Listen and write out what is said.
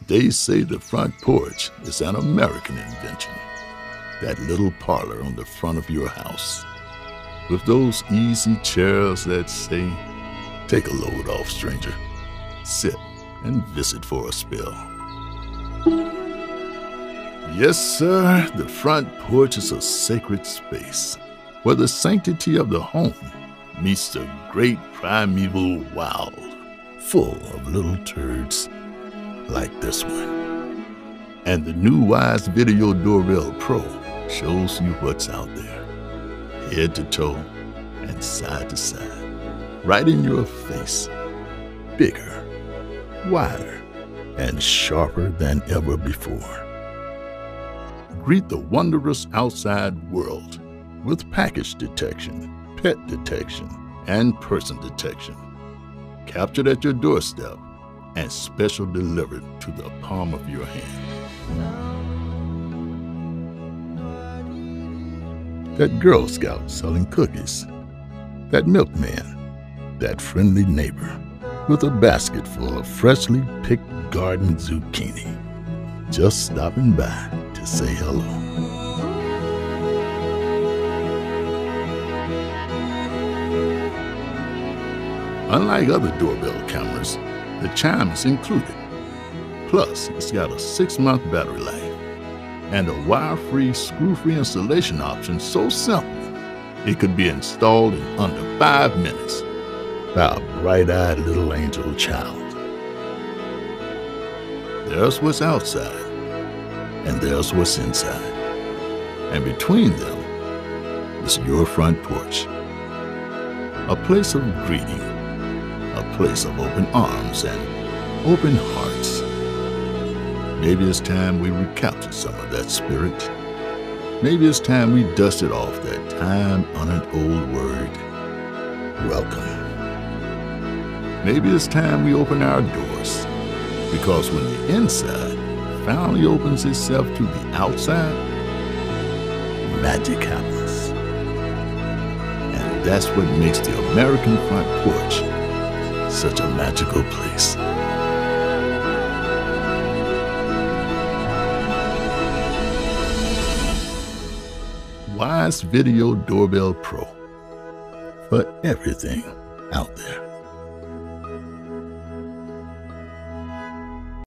They say the front porch is an American invention. That little parlor on the front of your house, with those easy chairs that say, "Take a load off, stranger. Sit and visit for a spell." Yes, sir, the front porch is a sacred space where the sanctity of the home meets the great primeval wild, full of little turds like this one. And the new Wyze Video Doorbell Pro shows you what's out there, head to toe and side to side, right in your face, bigger, wider, and sharper than ever before. Greet the wondrous outside world with package detection, pet detection, and person detection, captured at your doorstep and special delivered to the palm of your hand. That Girl Scout selling cookies, that milkman, that friendly neighbor with a basket full of freshly picked garden zucchini, just stopping by to say hello. Unlike other doorbell cameras, the Chime is included. Plus, it's got a 6-month battery life and a wire-free, screw-free installation option so simple it could be installed in under 5 minutes by a bright-eyed little angel child. There's what's outside, and there's what's inside. And between them is your front porch. A place of greeting, a place of open arms and open hearts. Maybe it's time we recapture some of that spirit. Maybe it's time we dusted off that time-honored old word, welcome. Maybe it's time we open our doors, because when the inside finally opens itself to the outside, magic happens. And that's what makes the American front porch such a magical place. Wyze Video Doorbell Pro, for everything out there.